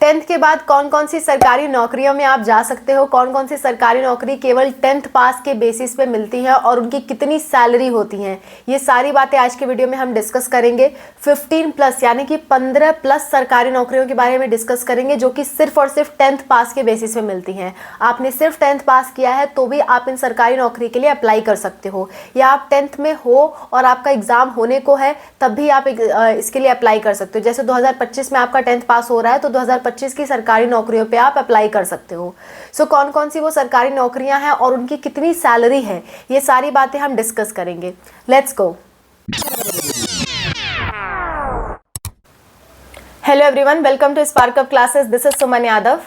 10th के बाद कौन कौन सी सरकारी नौकरियों में आप जा सकते हो, कौन कौन सी सरकारी नौकरी केवल 10th पास के बेसिस पे मिलती है और उनकी कितनी सैलरी होती है, ये सारी बातें आज के वीडियो में हम डिस्कस करेंगे। 15 प्लस यानी कि 15 प्लस सरकारी नौकरियों के बारे में डिस्कस करेंगे जो कि सिर्फ और सिर्फ 10th पास के बेसिस पे मिलती हैं। आपने सिर्फ 10th पास किया है तो भी आप इन सरकारी नौकरी के लिए अप्लाई कर सकते हो, या आप 10th में हो और आपका एग्जाम होने को है तब भी आप इसके लिए अप्लाई कर सकते हो। जैसे 2025 में आपका 10th पास हो रहा है तो 2025 की सरकारी नौकरियों पे आप अप्लाई कर सकते हो। सो कौन कौन सी वो सरकारी नौकरियां हैं और उनकी कितनी सैलरी है, ये सारी बातें हम डिस्कस करेंगे। Let's go. Hello everyone, welcome to spark up classes. This is Suman Yadav.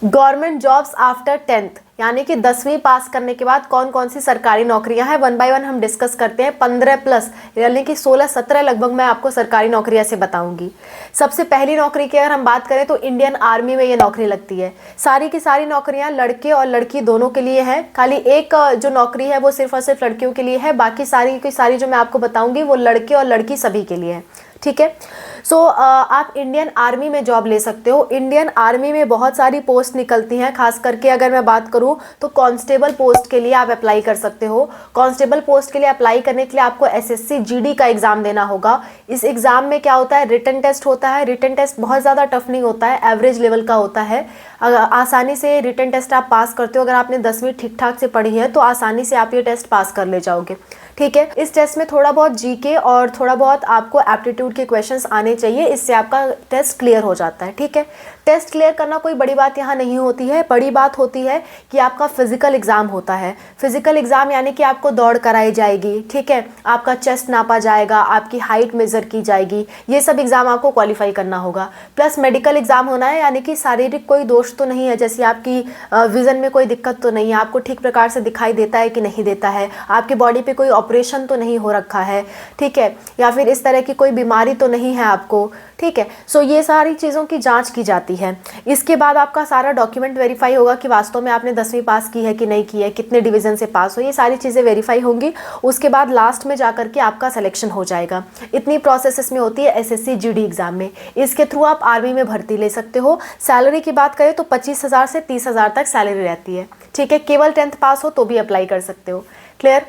Government jobs after 10th यानी कि 10वीं पास करने के बाद कौन कौन सी सरकारी नौकरियां हैं, वन बाय वन हम डिस्कस करते हैं। 15 प्लस यानी कि 16-17 लगभग मैं आपको सरकारी नौकरियां से बताऊंगी। सबसे पहली नौकरी की अगर हम बात करें तो इंडियन आर्मी में ये नौकरी लगती है। सारी की सारी नौकरियां लड़के और लड़की दोनों के लिए है, खाली एक जो नौकरी है वो सिर्फ और सिर्फ लड़कियों के लिए है, बाकी सारी की सारी जो मैं आपको बताऊंगी वो लड़के और लड़की सभी के लिए है। ठीक है। सो आप इंडियन आर्मी में जॉब ले सकते हो। इंडियन आर्मी में बहुत सारी पोस्ट निकलती हैं, खास करके अगर मैं बात करूं तो कांस्टेबल पोस्ट के लिए आप अप्लाई कर सकते हो। कांस्टेबल पोस्ट के लिए अप्लाई करने के लिए आपको एसएससी जीडी का एग्जाम देना होगा। इस एग्जाम में क्या होता है, रिटन टेस्ट होता है। रिटन टेस्ट बहुत ज़्यादा टफ नहीं होता है, एवरेज लेवल का होता है। आसानी से रिटन टेस्ट आप पास करते हो। अगर आपने 10वीं ठीक ठाक से पढ़ी है तो आसानी से आप ये टेस्ट पास कर ले जाओगे। ठीक है। इस टेस्ट में थोड़ा बहुत जीके और थोड़ा बहुत आपको एप्टीट्यूड के क्वेश्चंस आने चाहिए, इससे आपका टेस्ट क्लियर हो जाता है। ठीक है। टेस्ट क्लियर करना कोई बड़ी बात यहाँ नहीं होती है, बड़ी बात होती है कि आपका फिजिकल एग्जाम होता है। फिजिकल एग्जाम यानी कि आपको दौड़ कराई जाएगी। ठीक है। आपका चेस्ट नापा जाएगा, आपकी हाइट मेजर की जाएगी, ये सब एग्जाम आपको क्वालिफाई करना होगा। प्लस मेडिकल एग्जाम होना है, यानी कि शारीरिक कोई दोष तो नहीं है, जैसे आपकी विजन में कोई दिक्कत तो नहीं है, आपको ठीक प्रकार से दिखाई देता है कि नहीं देता है, आपकी बॉडी पे कोई ऑपरेशन तो नहीं हो रखा है। ठीक है। या फिर इस तरह की कोई बीमारी तो नहीं है आपको। ठीक है। सो ये सारी चीज़ों की जांच की जाती है। इसके बाद आपका सारा डॉक्यूमेंट वेरीफाई होगा कि वास्तव में आपने 10वीं पास की है कि नहीं की है, कितने डिवीज़न से पास हो, ये सारी चीज़ें वेरीफाई होंगी। उसके बाद लास्ट में जाकर के आपका सिलेक्शन हो जाएगा। इतनी प्रोसेस इसमें होती है एसएससी जीडी एग्जाम में। इसके थ्रू आप आर्मी में भर्ती ले सकते हो। सैलरी की बात करें तो 25,000 से 30,000 तक सैलरी रहती है। ठीक है। केवल 10th पास हो तो भी अप्लाई कर सकते हो। क्लियर।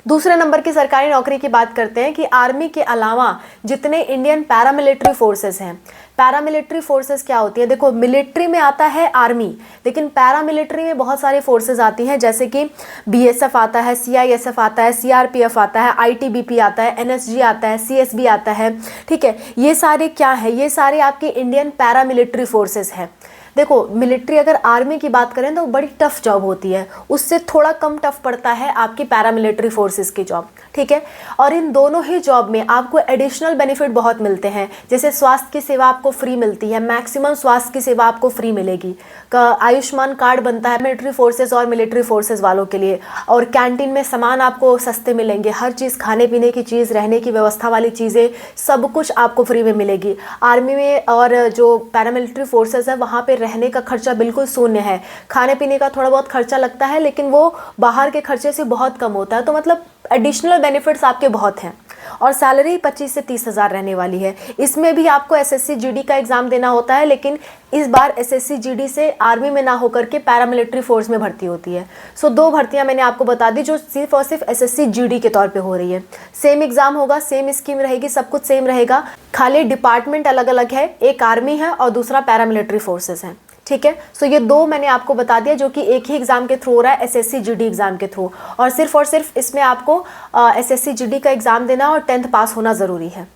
दूसरे नंबर की सरकारी नौकरी की बात करते हैं कि आर्मी के अलावा जितने इंडियन पैरामिलिट्री फोर्सेस हैं। पैरामिलिट्री फोर्सेस क्या होती है, देखो मिलिट्री में आता है आर्मी, लेकिन पैरामिलिट्री में बहुत सारे फोर्सेस आती हैं, जैसे कि बीएसएफ आता है, सीआईएसएफ आता है, सीआरपीएफ आता है, आईटीबीपी आता है, एनएसजी आता है, सीएसबी आता है। ठीक है। ये सारे क्या है, ये सारे आपके इंडियन पैरामिलिट्री फोर्सेस हैं। देखो मिलिट्री अगर आर्मी की बात करें तो बड़ी टफ जॉब होती है, उससे थोड़ा कम टफ पड़ता है आपकी पैरामिलिट्री फोर्सेस की जॉब। ठीक है। और इन दोनों ही जॉब में आपको एडिशनल बेनिफिट बहुत मिलते हैं, जैसे स्वास्थ्य की सेवा आपको फ्री मिलती है, मैक्सिमम स्वास्थ्य की सेवा आपको फ्री मिलेगी। आयुष्मान कार्ड बनता है मिलिट्री फोर्सेस और मिलिट्री फोर्सेस वालों के लिए, और कैंटीन में सामान आपको सस्ते मिलेंगे, हर चीज़ खाने पीने की चीज़, रहने की व्यवस्था वाली चीज़ें सब कुछ आपको फ्री में मिलेगी आर्मी में। और जो पैरामिलिट्री फोर्सेस है वहाँ पर रहने का खर्चा बिल्कुल शून्य है। खाने पीने का थोड़ा बहुत खर्चा लगता है, लेकिन वो बाहर के खर्चे से बहुत कम होता है। तो मतलब एडिशनल बेनिफिट्स आपके बहुत हैं। और सैलरी 25 से 30,000 रहने वाली है। इसमें भी आपको एसएससी जीडी का एग्जाम देना होता है, लेकिन इस बार एसएससी जीडी से आर्मी में ना होकर के पैरामिलिट्री फोर्स में भर्ती होती है। सो 2 भर्तियां मैंने आपको बता दी जो सिर्फ और सिर्फ एसएससी जीडी के तौर पे हो रही है। सेम एग्जाम होगा, सेम स्कीम रहेगी, सब कुछ सेम रहेगा, खाली डिपार्टमेंट अलग अलग है, एक आर्मी है और दूसरा पैरामिलिट्री फोर्सेस है। ठीक है। सो ये 2 मैंने आपको बता दिया जो कि एक ही एग्जाम के थ्रू हो रहा है, एसएससी जीडी एग्जाम के थ्रू, और सिर्फ इसमें आपको एसएससी जीडी का एग्जाम देना और 10th पास होना ज़रूरी है।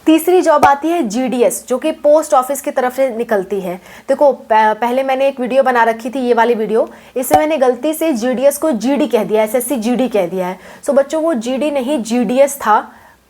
तीसरी जॉब आती है जीडीएस, जो कि पोस्ट ऑफिस की तरफ से निकलती है। देखो पहले मैंने एक वीडियो बना रखी थी, ये वाली वीडियो, इसमें मैंने गलती से जीडीएस को जीडी कह दिया, एसएससी जीडी कह दिया है। सो बच्चों वो जीडी नहीं जीडीएस था,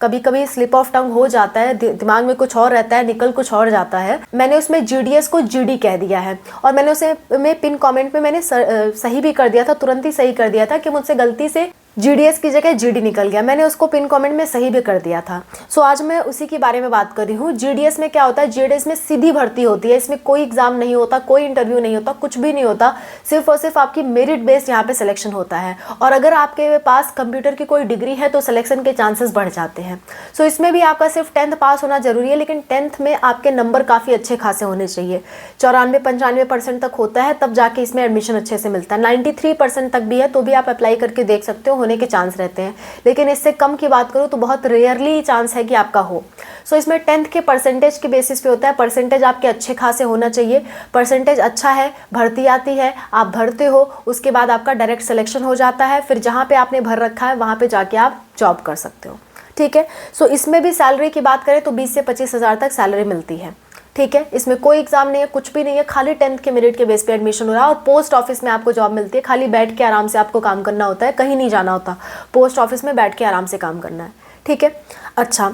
कभी कभी स्लिप ऑफ टंग हो जाता है, दिमाग में कुछ और रहता है, निकल कुछ और जाता है। मैंने उसमें जीडीएस को जीडी कह दिया है, और मैंने उसे पिन कमेंट में मैंने सही भी कर दिया था, तुरंत ही सही कर दिया था कि मुझसे गलती से GDS की जगह GD निकल गया, मैंने उसको पिन कमेंट में सही भी कर दिया था। सो आज मैं उसी के बारे में बात कर रही हूँ। GDS में क्या होता है, GDS में सीधी भर्ती होती है, इसमें कोई एग्जाम नहीं होता, कोई इंटरव्यू नहीं होता, कुछ भी नहीं होता, सिर्फ और सिर्फ आपकी मेरिट बेस्ड यहाँ पे सिलेक्शन होता है। और अगर आपके पास कंप्यूटर की कोई डिग्री है तो सिलेक्शन के चांसेस बढ़ जाते हैं। सो इसमें भी आपका सिर्फ 10th पास होना जरूरी है, लेकिन 10th में आपके नंबर काफ़ी अच्छे खासे होने चाहिए। 94-95% तक होता है, तब जाके इसमें एडमिशन अच्छे से मिलता है। 93% तक भी है तो भी आप अप्लाई करके देख सकते हो, होने के चांस रहते हैं। लेकिन इससे कम की बात करूँ तो बहुत रेयरली चांस है कि आपका हो। सो इसमें 10th के परसेंटेज के बेसिस पे होता है। परसेंटेज आपके अच्छे खासे होना चाहिए, परसेंटेज अच्छा है, भर्ती आती है, आप भरते हो, उसके बाद आपका डायरेक्ट सिलेक्शन हो जाता है। फिर जहाँ पे आपने भर रखा है वहाँ पे जाके आप जॉब कर सकते हो। ठीक है। सो इसमें भी सैलरी की बात करें तो 20 से 25 हज़ार तक सैलरी मिलती है। ठीक है। इसमें कोई एग्जाम नहीं है, कुछ भी नहीं है, खाली 10th के मेरिट के बेस पे एडमिशन हो रहा है। और पोस्ट ऑफिस में आपको जॉब मिलती है, खाली बैठ के आराम से आपको काम करना होता है, कहीं नहीं जाना होता, पोस्ट ऑफिस में बैठ के आराम से काम करना है। ठीक है। अच्छा,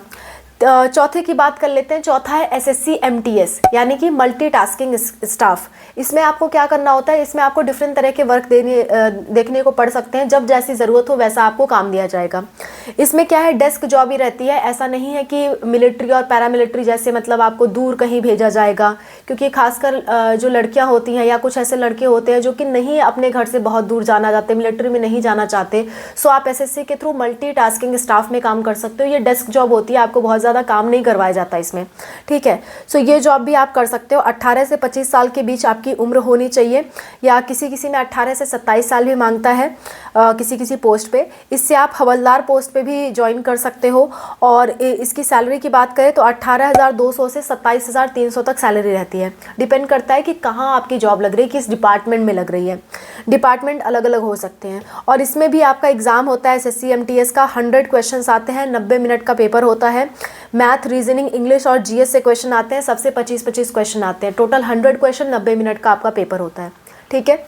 चौथे की बात कर लेते हैं। चौथा है SSC MTS यानी कि मल्टीटास्किंग स्टाफ। इसमें आपको क्या करना होता है, इसमें आपको डिफरेंट तरह के वर्क देखने को पड़ सकते हैं। जब जैसी ज़रूरत हो वैसा आपको काम दिया जाएगा। इसमें क्या है, डेस्क जॉब ही रहती है, ऐसा नहीं है कि मिलिट्री और पैरामिलिट्री जैसे मतलब आपको दूर कहीं भेजा जाएगा, क्योंकि खासकर जो लड़कियां होती हैं या कुछ ऐसे लड़के होते हैं जो कि नहीं अपने घर से बहुत दूर जाना चाहते, मिलिट्री में नहीं जाना चाहते, सो आप SSC के थ्रू मल्टीटास्किंग स्टाफ में काम कर सकते हो। ये डेस्क जॉब होती है, आपको बहुत ज़्यादा काम नहीं करवाया जाता इसमें। ठीक है। सो ये जॉब भी आप कर सकते हो। 18 से 25 साल के बीच आपकी उम्र होनी चाहिए, या किसी किसी में 18 से 27 साल भी मांगता है किसी किसी पोस्ट पे। इससे आप हवलदार पोस्ट पे भी ज्वाइन कर सकते हो। और इसकी सैलरी की बात करें तो 18,200 से 27,300 तक सैलरी रहती है। डिपेंड करता है कि कहाँ आपकी जॉब लग रही है, किस डिपार्टमेंट में लग रही है। डिपार्टमेंट अलग अलग हो सकते हैं। और इसमें भी आपका एग्ज़ाम होता है SSC MTS का। 100 क्वेश्चन आते हैं, 90 मिनट का पेपर होता है। मैथ, रीजनिंग, इंग्लिश और GS से क्वेश्चन आते हैं, सबसे 25-25 क्वेश्चन आते हैं। टोटल 100 क्वेश्चन 90 मिनट का आपका पेपर होता है। ठीक है।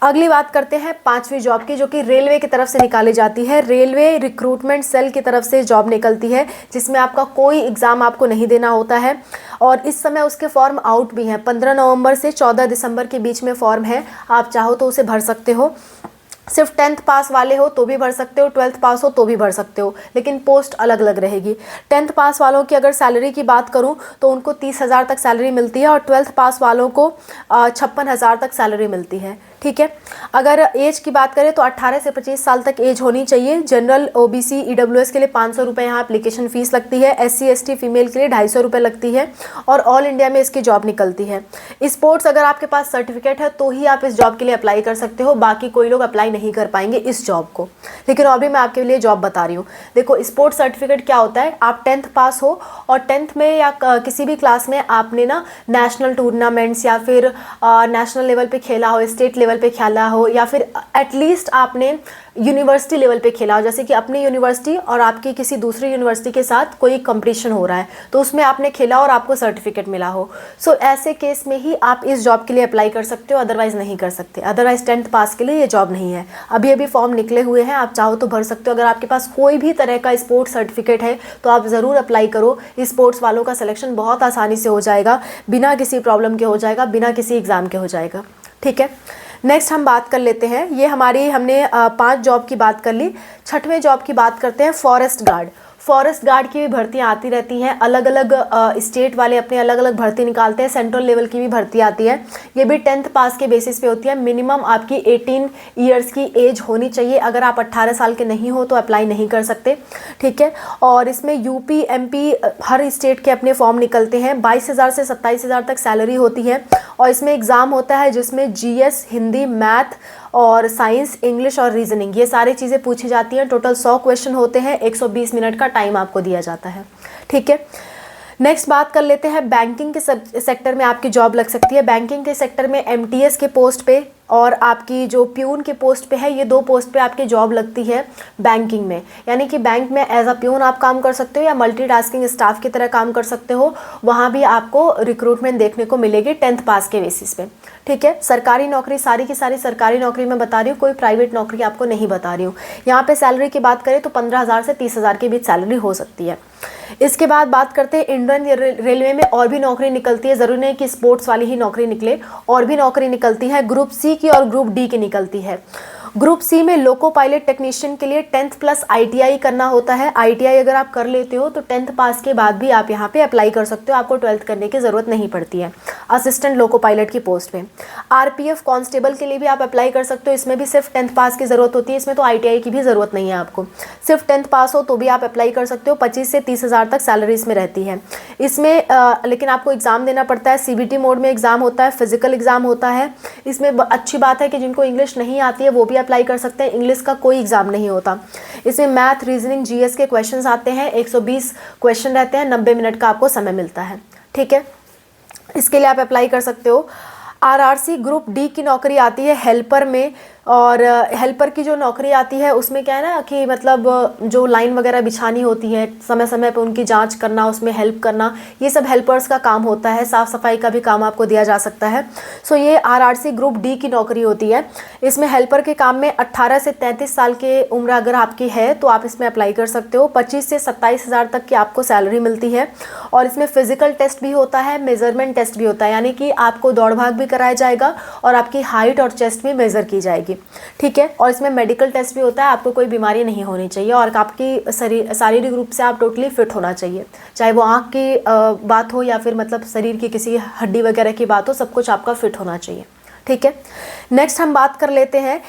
अगली बात करते हैं 5वीं जॉब की, जो कि रेलवे की तरफ से निकाली जाती है। रेलवे रिक्रूटमेंट सेल की तरफ से जॉब निकलती है, जिसमें आपका कोई एग्ज़ाम आपको नहीं देना होता है। और इस समय उसके फॉर्म आउट भी हैं। 15 नवंबर से 14 दिसंबर के बीच में फॉर्म है, आप चाहो तो उसे भर सकते हो। सिर्फ 10th पास वाले हो तो भी भर सकते हो, 12th पास हो तो भी भर सकते हो, लेकिन पोस्ट अलग अलग रहेगी। 10th पास वालों की अगर सैलरी की बात करूं तो उनको 30,000 तक सैलरी मिलती है, और 12th पास वालों को 56,000 तक सैलरी मिलती है। ठीक है। अगर एज की बात करें तो 18 से 25 साल तक एज होनी चाहिए। जनरल, OBC, EWS के लिए 500 रुपये यहाँ एप्लीकेशन फ़ीस लगती है। SC ST फीमेल के लिए 250 रुपये लगती है। और ऑल इंडिया में इसकी जॉब निकलती है। स्पोर्ट्स अगर आपके पास सर्टिफिकेट है तो ही आप इस जॉब के लिए अप्लाई कर सकते हो, बाकी कोई लोग अप्लाई नहीं कर पाएंगे इस जॉब को। लेकिन अभी मैं आपके लिए जॉब बता रही हूँ। देखो, स्पोर्ट्स सर्टिफिकेट क्या होता है, आप 10th पास हो और 10th में या किसी भी क्लास में आपने ना नेशनल टूर्नामेंट्स या फिर नेशनल लेवल पे खेला हो, स्टेट लेवल पे खेला हो, या फिर एटलीस्ट आपने यूनिवर्सिटी लेवल पे खेला हो, जैसे कि अपनी यूनिवर्सिटी और आपकी किसी दूसरी यूनिवर्सिटी के साथ कोई कंपटीशन हो रहा है तो उसमें आपने खेला और आपको सर्टिफिकेट मिला हो। सो ऐसे केस में ही आप इस जॉब के लिए अप्लाई कर सकते हो, अदरवाइज़ नहीं कर सकते। अदरवाइज़ 10th पास के लिए ये जॉब नहीं है। अभी अभी फॉर्म निकले हुए हैं, आप चाहो तो भर सकते हो। अगर आपके पास कोई भी तरह का स्पोर्ट्स सर्टिफिकेट है तो आप ज़रूर अप्लाई करो। स्पोर्ट्स वालों का सिलेक्शन बहुत आसानी से हो जाएगा, बिना किसी प्रॉब्लम के हो जाएगा, बिना किसी एग्ज़ाम के हो जाएगा। ठीक है। नेक्स्ट हम बात कर लेते हैं, ये हमने 5 जॉब की बात कर ली। 6वें जॉब की बात करते हैं, फॉरेस्ट गार्ड। फॉरेस्ट गार्ड की भी भर्तियाँ आती रहती हैं, अलग अलग स्टेट वाले अपने अलग अलग भर्ती निकालते हैं। सेंट्रल लेवल की भी भर्ती आती है, ये भी 10th पास के बेसिस पे होती है। मिनिमम आपकी 18 ईयर्स की एज होनी चाहिए। अगर आप 18 साल के नहीं हो तो अप्लाई नहीं कर सकते। ठीक है। और इसमें UP MP हर स्टेट के अपने फॉर्म निकलते हैं। 22,000 से 27,000 तक सैलरी होती है। और इसमें एग्ज़ाम होता है जिसमें GS, हिंदी, मैथ और साइंस, इंग्लिश और रीजनिंग, ये सारी चीज़ें पूछी जाती हैं। टोटल 100 क्वेश्चन होते हैं, 120 मिनट का टाइम आपको दिया जाता है। ठीक है। नेक्स्ट बात कर लेते हैं, बैंकिंग के सेक्टर में आपकी जॉब लग सकती है। बैंकिंग के सेक्टर में MTS के पोस्ट पे और आपकी जो प्यून के पोस्ट पे है, ये 2 पोस्ट पे आपकी जॉब लगती है बैंकिंग में। यानी कि बैंक में एज अ प्यून आप काम कर सकते हो या मल्टीटास्किंग स्टाफ की तरह काम कर सकते हो। वहाँ भी आपको रिक्रूटमेंट देखने को मिलेगी 10th पास के बेसिस पे। ठीक है। सरकारी नौकरी, सारी की सारी सरकारी नौकरी मैं बता रही हूँ, कोई प्राइवेट नौकरी आपको नहीं बता रही हूँ। यहाँ पे सैलरी की बात करें तो 15,000 से 30,000 के बीच सैलरी हो सकती है। इसके बाद बात करते हैं, इंडियन रेलवे में और भी नौकरी निकलती है। ज़रूरी नहीं कि स्पोर्ट्स वाली ही नौकरी निकले, और भी नौकरी निकलती है। ग्रुप C की और ग्रुप D की निकलती है। ग्रुप सी में लोको पायलट टेक्नीशियन के लिए 10th प्लस ITI करना होता है। ITI अगर आप कर लेते हो तो 10th पास के बाद भी आप यहाँ पे अप्लाई कर सकते हो, आपको 12th करने की ज़रूरत नहीं पड़ती है असिस्टेंट लोको पायलट की पोस्ट पे। RPF कांस्टेबल के लिए भी आप अप्लाई कर सकते हो, इसमें भी सिर्फ 10th पास की ज़रूरत होती है, इसमें तो ITI की भी ज़रूरत नहीं है आपको, सिर्फ 10th पास हो तो भी आप अप्लाई कर सकते हो। 25 से 30 हज़ार तक सैलरी इसमें रहती है। इसमें लेकिन आपको एग्ज़ाम देना पड़ता है, CBT मोड में एग्ज़ाम होता है, फिजिकल एग्ज़ाम होता है। इसमें अच्छी बात है कि जिनको इंग्लिश नहीं आती है वो भी अप्लाई कर सकते हैं, इंग्लिश का कोई एग्ज़ाम नहीं होता। इसमें मैथ, रीजनिंग, GS के क्वेश्चंस आते हैं, 120 क्वेश्चन रहते हैं, 90 मिनट का आपको समय मिलता है। ठीक है, इसके लिए आप अप्लाई कर सकते हो। RRC ग्रुप डी की नौकरी आती है हेल्पर में, और हेल्पर की जो नौकरी आती है उसमें क्या है ना कि मतलब जो लाइन वगैरह बिछानी होती है, समय समय पे उनकी जांच करना, उसमें हेल्प करना, ये सब हेल्पर्स का काम होता है। साफ़ सफाई का भी काम आपको दिया जा सकता है। सो ये RRC ग्रुप डी की नौकरी होती है। इसमें हेल्पर के काम में 18 से 33 साल की उम्र अगर आपकी है तो आप इसमें अप्लाई कर सकते हो। 25 से 27 हज़ार तक की आपको सैलरी मिलती है। और इसमें फिजिकल टेस्ट भी होता है, मेजरमेंट टेस्ट भी होता है, यानी कि आपको दौड़ भाग भी कराया जाएगा और आपकी हाइट और चेस्ट भी मेज़र की जाएगी। ठीक है, और इसमें मेडिकल टेस्ट भी होता है, आपको कोई बीमारी नहीं होनी चाहिए और आपकी शारीरिक रूप से आप टोटली फिट होना चाहिए, चाहे वो आँख की बात हो या फिर मतलब शरीर की किसी हड्डी वगैरह की बात हो, सब कुछ आपका फिट होना चाहिए। ठीक है, नेक्स्ट हम बात कर लेते हैं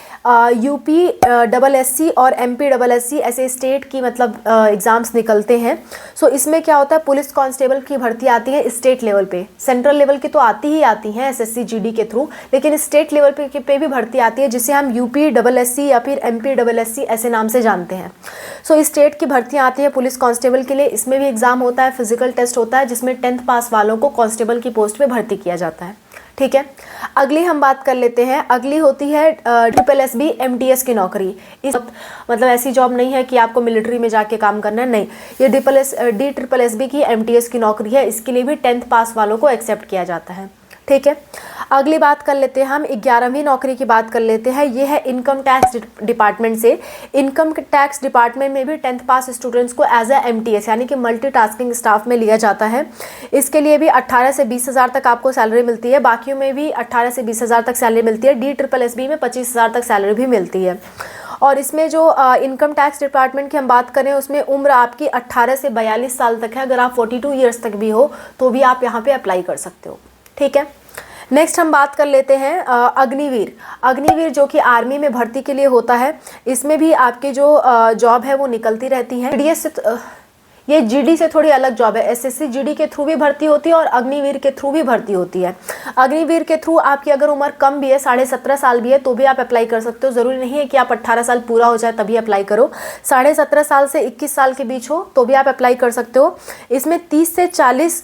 UPSSC और MPSSC ऐसे स्टेट की मतलब एग्ज़ाम्स निकलते हैं। सो इसमें क्या होता है, पुलिस कांस्टेबल की भर्ती आती है स्टेट लेवल पे। सेंट्रल लेवल की तो आती ही आती हैं SSC GD के थ्रू, लेकिन स्टेट लेवल पे भी भर्ती आती है जिसे हम UPSSC या फिर MPSSC ऐसे नाम से जानते हैं। सो स्टेट की भर्तियाँ आती है पुलिस कांस्टेबल के लिए, इसमें भी एग्ज़ाम होता है, फिजिकल टेस्ट होता है, जिसमें 10th पास वालों को कांस्टेबल की पोस्ट पे भर्ती किया जाता है। ठीक है, अगली हम बात कर लेते हैं, अगली होती है SSSB MTS की नौकरी। इस मतलब ऐसी जॉब नहीं है कि आपको मिलिट्री में जाके काम करना है, नहीं, ये DSSB की MTS की नौकरी है, इसके लिए भी 10th पास वालों को एक्सेप्ट किया जाता है। ठीक है, अगली बात कर लेते हैं हम 11वीं नौकरी की बात कर लेते हैं। ये है इनकम टैक्स डिपार्टमेंट से। इनकम टैक्स डिपार्टमेंट में भी 10th पास स्टूडेंट्स को एज MTS यानी कि मल्टीटास्किंग स्टाफ में लिया जाता है। इसके लिए भी 18 से 20 हज़ार तक आपको सैलरी मिलती है, बाकियों में भी 18 से 20 हज़ार तक सैलरी मिलती है। DSSB में 25 हज़ार तक सैलरी भी मिलती है। और इसमें जो इनकम टैक्स डिपार्टमेंट की हम बात करें उसमें उम्र आपकी 18 से 42 साल तक है। अगर आप 42 ईयर्स तक भी हो तो भी आप यहाँ पे अप्लाई कर सकते हो। ठीक है, नेक्स्ट हम बात कर लेते हैं अग्निवीर जो कि आर्मी में भर्ती के लिए होता है। इसमें भी आपकी जो जॉब है वो निकलती रहती है। ये GD से थोड़ी अलग जॉब है, SSC GD के थ्रू भी भर्ती होती है और अग्निवीर के थ्रू भी भर्ती होती है। अग्निवीर के थ्रू आपकी अगर उम्र कम भी है, 17.5 साल भी है, तो भी आप अप्लाई कर सकते हो। ज़रूरी नहीं है कि आप 18 साल पूरा हो जाए तभी अप्लाई करो। 17.5 साल से 21 साल के बीच हो तो भी आप अप्लाई कर सकते हो। इसमें 30 से 40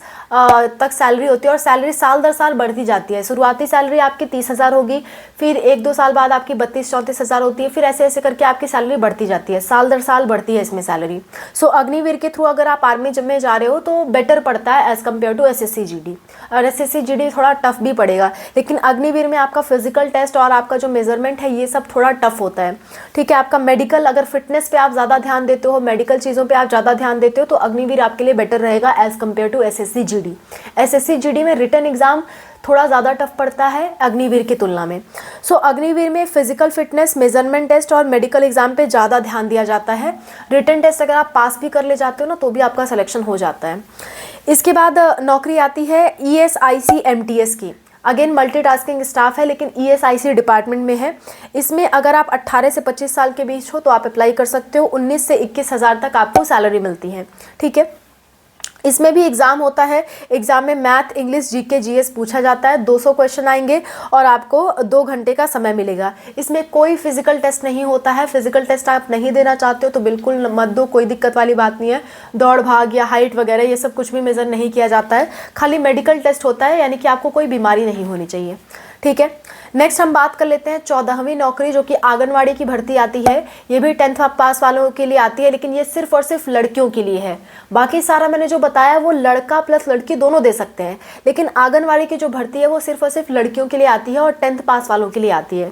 तक सैलरी होती है और सैलरी साल दर साल बढ़ती जाती है। शुरुआती सैलरी आपकी 30 हज़ार होगी, फिर 1-2 साल बाद आपकी 32-34 हज़ार होती है, फिर ऐसे ऐसे करके आपकी सैलरी बढ़ती जाती है, साल दर साल बढ़ती है इसमें सैलरी। सो अग्निवीर के थ्रू अगर आप आर्मी जब में जा रहे हो तो बेटर पड़ता है as compare to SSC GD। और SSC GD थोड़ा टफ भी पड़ेगा, लेकिन अग्निवीर में आपका फिजिकल टेस्ट और आपका जो मेजरमेंट है ये सब थोड़ा टफ होता है। ठीक है, आपका मेडिकल, अगर फिटनेस पे आप ज़्यादा ध्यान देते हो, मेडिकल चीज़ों पे आप ज़्यादा ध्यान देते हो तो अग्निवीर आपके लिए बेटर रहेगा as compare to SSC GD। SSC GD में रिटन एग्ज़ाम थोड़ा ज़्यादा टफ पड़ता है अग्निवीर की तुलना में। सो अग्निवीर में फिजिकल फिटनेस, मेजरमेंट टेस्ट और मेडिकल एग्जाम पे ज़्यादा ध्यान दिया जाता है। रिटन टेस्ट अगर आप पास भी कर ले जाते हो ना तो भी आपका सिलेक्शन हो जाता है। इसके बाद नौकरी आती है ESIC MTS की। अगेन मल्टीटास्किंग स्टाफ है लेकिन ESIC डिपार्टमेंट में है। इसमें अगर आप 18 से 25 साल के बीच हो तो आप अप्लाई कर सकते हो। 19 से 21 हज़ार तक आपको सैलरी मिलती है। ठीक है, इसमें भी एग्ज़ाम होता है। एग्ज़ाम में मैथ, इंग्लिश, GK GS पूछा जाता है। 200 क्वेश्चन आएंगे और आपको 2 घंटे का समय मिलेगा। इसमें कोई फिजिकल टेस्ट नहीं होता है। फिजिकल टेस्ट आप नहीं देना चाहते हो तो बिल्कुल मत दो, कोई दिक्कत वाली बात नहीं है। दौड़ भाग या हाइट वगैरह ये सब कुछ भी मेज़र नहीं किया जाता है, खाली मेडिकल टेस्ट होता है, यानी कि आपको कोई बीमारी नहीं होनी चाहिए। ठीक है, नेक्स्ट हम बात कर लेते हैं 14वीं नौकरी जो कि आंगनवाड़ी की भर्ती आती है। ये भी 10th पास वालों के लिए आती है, लेकिन ये सिर्फ और सिर्फ लड़कियों के लिए है। बाकी सारा मैंने जो बताया वो लड़का प्लस लड़की दोनों दे सकते हैं, लेकिन आंगनवाड़ी की जो भर्ती है वो सिर्फ और सिर्फ लड़कियों के लिए आती है और 10th पास वालों के लिए आती है।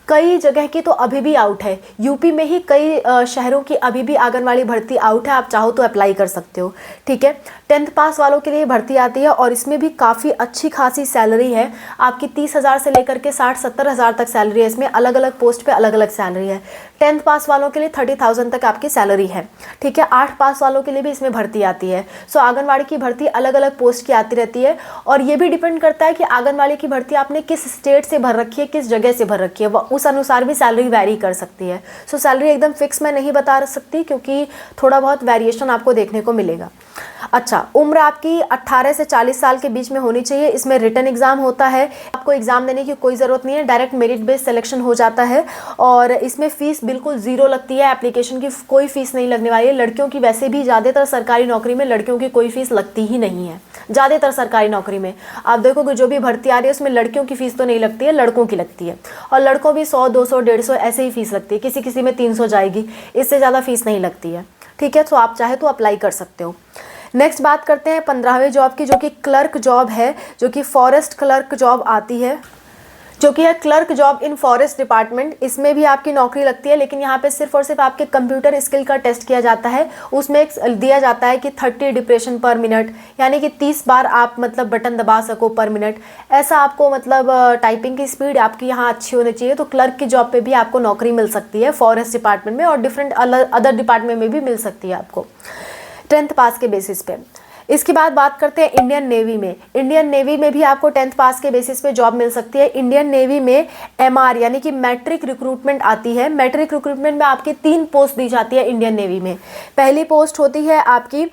कई जगह की तो अभी भी आउट है, यूपी में ही कई शहरों की अभी भी आंगनवाड़ी भर्ती आउट है, आप चाहो तो अप्लाई कर सकते हो। ठीक है, 10th पास वालों के लिए भर्ती आती है और इसमें भी काफ़ी अच्छी खासी सैलरी है, आपकी 30,000 से लेकर के 60-70 हज़ार तक सैलरी है। इसमें अलग अलग पोस्ट पे अलग अलग सैलरी है। 10th पास वालों के लिए 30,000 तक आपकी सैलरी है। ठीक है, 8 पास वालों के लिए भी इसमें भर्ती आती है। सो आंगनवाड़ी की भर्ती अलग अलग पोस्ट की आती रहती है और ये भी डिपेंड करता है कि आंगनवाड़ी की भर्ती आपने किस स्टेट से भर रखी है, किस जगह से भर रखी है, उस अनुसार भी सैलरी वैरी कर सकती है। सो सैलरी एकदम फिक्स मैं नहीं बता सकती क्योंकि थोड़ा बहुत वेरिएशन आपको देखने को मिलेगा। अच्छा, उम्र आपकी 18 से 40 साल के बीच में होनी चाहिए। इसमें रिटन एग्जाम होता है, आपको एग्जाम देने की कोई ज़रूरत नहीं है, डायरेक्ट मेरिट बेस्ड सिलेक्शन हो जाता है और इसमें फ़ीस बिल्कुल ज़ीरो लगती है, एप्लीकेशन की कोई फ़ीस नहीं लगने वाली है। लड़कियों की वैसे भी ज़्यादातर सरकारी नौकरी में लड़कियों की कोई फ़ीस लगती ही नहीं है। ज़्यादातर सरकारी नौकरी में आप देखोगे जो भी भर्ती आ रही है उसमें लड़कियों की फ़ीस तो नहीं लगती है, लड़कों की लगती है। और लड़कों भी 100, 200, 150 ऐसे ही फ़ीस लगती है, किसी किसी में 300 जाएगी, इससे ज़्यादा फ़ीस नहीं लगती है। ठीक है, तो आप चाहे तो अप्लाई कर सकते हो। नेक्स्ट बात करते हैं 15वें जॉब की, जो कि क्लर्क जॉब है, जो कि फॉरेस्ट क्लर्क जॉब आती है, जो कि है clerk job in forest department. इसमें भी आपकी नौकरी लगती है, लेकिन यहाँ पे सिर्फ और सिर्फ आपके कंप्यूटर स्किल का टेस्ट किया जाता है। उसमें एक दिया जाता है कि 30 डिप्रेशन पर मिनट, यानी कि 30 बार आप मतलब बटन दबा सको पर मिनट, ऐसा आपको मतलब टाइपिंग की स्पीड आपकी यहाँ अच्छी होनी चाहिए। तो क्लर्क की जॉब पे भी आपको नौकरी मिल सकती है फॉरेस्ट डिपार्टमेंट में और डिफरेंट अदर डिपार्टमेंट में भी मिल सकती है आपको 10th पास के बेसिस पे। इसके बाद बात करते हैं इंडियन नेवी में। इंडियन नेवी में भी आपको 10th पास के बेसिस पे जॉब मिल सकती है। इंडियन नेवी में MR यानी कि मैट्रिक रिक्रूटमेंट आती है। मैट्रिक रिक्रूटमेंट में आपकी 3 पोस्ट दी जाती है इंडियन नेवी में। पहली पोस्ट होती है आपकी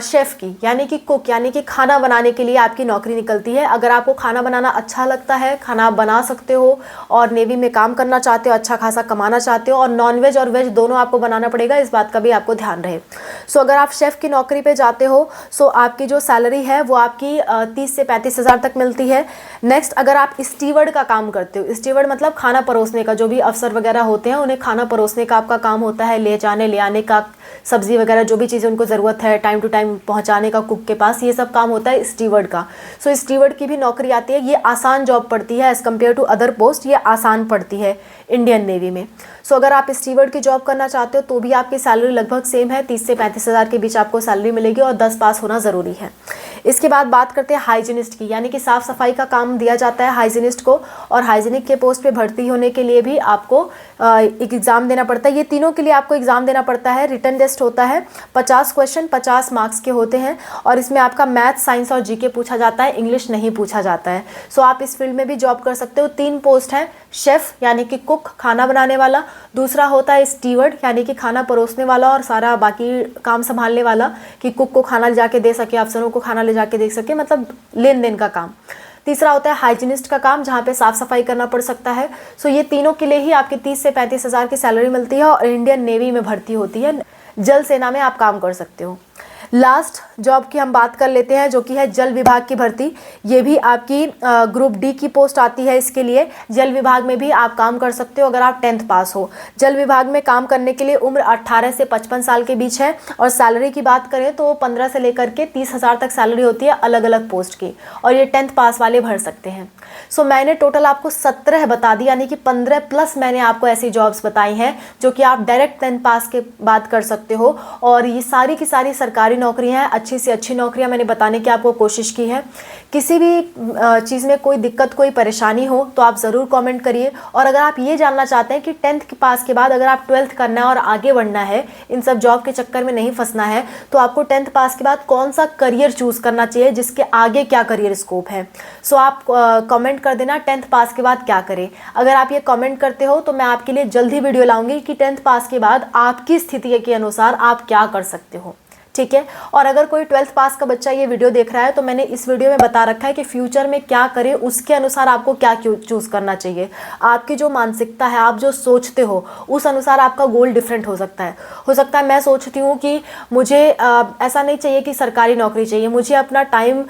शेफ़ की, यानी कि कुक, यानी कि खाना बनाने के लिए आपकी नौकरी निकलती है। अगर आपको खाना बनाना अच्छा लगता है, खाना आप बना सकते हो और नेवी में काम करना चाहते हो, अच्छा खासा कमाना चाहते हो, और नॉनवेज और वेज दोनों आपको बनाना पड़ेगा, इस बात का भी आपको ध्यान रहे। सो अगर आप शेफ़ की नौकरी पे जाते हो सो आपकी जो सैलरी है वो आपकी 30 से 35 हज़ार तक मिलती है। नेक्स्ट, अगर आप स्टीवर्ड का काम करते हो, स्टीवर्ड मतलब खाना परोसने का, जो भी अफसर वगैरह होते हैं उन्हें खाना परोसने का आपका काम होता है, ले जाने ले आने का, सब्जी वगैरह जो भी चीज़ें उनको ज़रूरत है टाइम टू टाइम पहुंचाने का कुक के पास, ये सब काम होता है स्टीवर्ड का। सो स्टीवर्ड की भी नौकरी आती है। ये आसान जॉब पड़ती है as compare to other post, ये आसान पड़ती है इंडियन नेवी में। सो अगर आप स्टीवर्ड की जॉब करना चाहते हो तो भी आपकी सैलरी लगभग सेम है, 30 से 35 हज़ार के बीच आपको सैलरी मिलेगी और 10 पास होना ज़रूरी है। इसके बाद बात करते हैं हाइजीनिस्ट की, यानी कि साफ़ सफाई का काम दिया जाता है हाइजीनिस्ट को, और हाइजीनिक के पोस्ट पे भर्ती होने के लिए भी आपको एक एग्ज़ाम देना पड़ता है। ये तीनों के लिए आपको एग्ज़ाम देना पड़ता है। रिटन टेस्ट होता है, 50 क्वेश्चन 50 मार्क्स के होते हैं और इसमें आपका मैथ, साइंस और जीके पूछा जाता है, इंग्लिश नहीं पूछा जाता है। सो आप इस फील्ड में भी जॉब कर सकते हो। 3 पोस्ट हैं, शेफ़ यानी कि कुक, खाना बनाने वाला, दूसरा होता है स्टीवर्ड यानी कि खाना परोसने वाला और सारा बाकी काम संभालने वाला, कि कुक को खाना ले जाके दे सके, अफसरों को खाना ले जाके दे सके, मतलब लेन देन का काम। तीसरा होता है हाइजीनिस्ट का काम, जहाँ पे साफ़ सफाई करना पड़ सकता है। सो ये तीनों के लिए ही आपकी 30 से 35 हज़ार की सैलरी मिलती है और इंडियन नेवी में भर्ती होती है। जल सेना में आप काम कर सकते हो। लास्ट जॉब की हम बात कर लेते हैं, जो कि है जल विभाग की भर्ती। ये भी आपकी ग्रुप डी की पोस्ट आती है। इसके लिए जल विभाग में भी आप काम कर सकते हो अगर आप 10th पास हो। जल विभाग में काम करने के लिए उम्र 18 से 55 साल के बीच है और सैलरी की बात करें तो 15 से लेकर के 30 हज़ार तक सैलरी होती है अलग अलग पोस्ट की, और ये 10th पास वाले भर सकते हैं। सो मैंने टोटल आपको 17 बता दी, यानी कि 15 प्लस मैंने आपको ऐसी जॉब्स बताई हैं जो कि आप डायरेक्ट 10th पास के बाद कर सकते हो। और ये सारी की सारी सरकारी नौकरियां हैं, अच्छी से अच्छी नौकरियां मैंने बताने की आपको कोशिश की है। किसी भी चीज़ में कोई दिक्कत, कोई परेशानी हो तो आप ज़रूर कमेंट करिए। और अगर आप ये जानना चाहते हैं कि 10th के पास के बाद अगर आप 12th करना है और आगे बढ़ना है, इन सब जॉब के चक्कर में नहीं फंसना है, तो आपको 10th पास के बाद कौन सा करियर चूज़ करना चाहिए, जिसके आगे क्या करियर स्कोप है, सो आप कमेंट कर देना 10th पास के बाद क्या करें। अगर आप ये कमेंट करते हो तो मैं आपके लिए जल्द ही वीडियो लाऊंगी कि 10th पास के बाद आपकी स्थिति के अनुसार आप क्या कर सकते हो, ठीक है। और अगर कोई 12th पास का बच्चा ये वीडियो देख रहा है तो मैंने इस वीडियो में बता रखा है कि फ्यूचर में क्या करें, उसके अनुसार आपको क्या चूज़ करना चाहिए। आपकी जो मानसिकता है, आप जो सोचते हो, उस अनुसार आपका गोल डिफरेंट हो सकता है। मैं सोचती हूँ कि मुझे ऐसा नहीं चाहिए कि सरकारी नौकरी चाहिए, मुझे अपना टाइम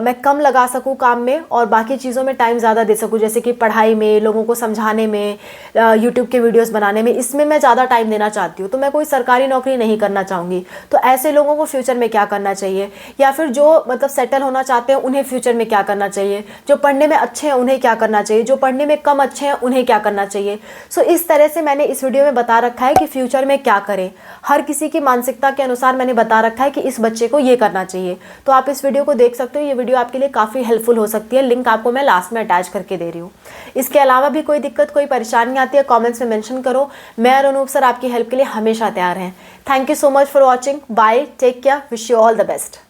मैं कम लगा सकूँ काम में और बाकी चीज़ों में टाइम ज़्यादा दे सकूँ, जैसे कि पढ़ाई में, लोगों को समझाने में, यूट्यूब के वीडियोज़ बनाने में, इसमें मैं ज़्यादा टाइम देना चाहती हूँ। तो मैं कोई सरकारी नौकरी नहीं करना चाहूँगी। तो ऐसे लोगों को फ्यूचर में क्या करना चाहिए, या फिर जो मतलब सेटल होना चाहते हैं उन्हें फ्यूचर में क्या करना चाहिए, जो पढ़ने में अच्छे हैं उन्हें क्या करना चाहिए, जो पढ़ने में कम अच्छे हैं उन्हें क्या करना चाहिए। सो इस तरह से मैंने इस वीडियो में बता रखा है कि फ्यूचर में क्या करें। हर किसी की मानसिकता के अनुसार मैंने बता रखा है कि इस बच्चे को ये करना चाहिए। तो आप इस वीडियो को देख सकते हो, ये वीडियो आपके लिए काफ़ी हेल्पफुल हो सकती है। लिंक आपको मैं लास्ट में अटैच करके दे रही हूँ। इसके अलावा भी कोई दिक्कत, कोई परेशानी आती है, कॉमेंट्स में मेंशन करो। मैं और अनूप सर आपकी हेल्प के लिए हमेशा तैयार हैं। Thank you so much for watching. Bye, take care, wish you all the best.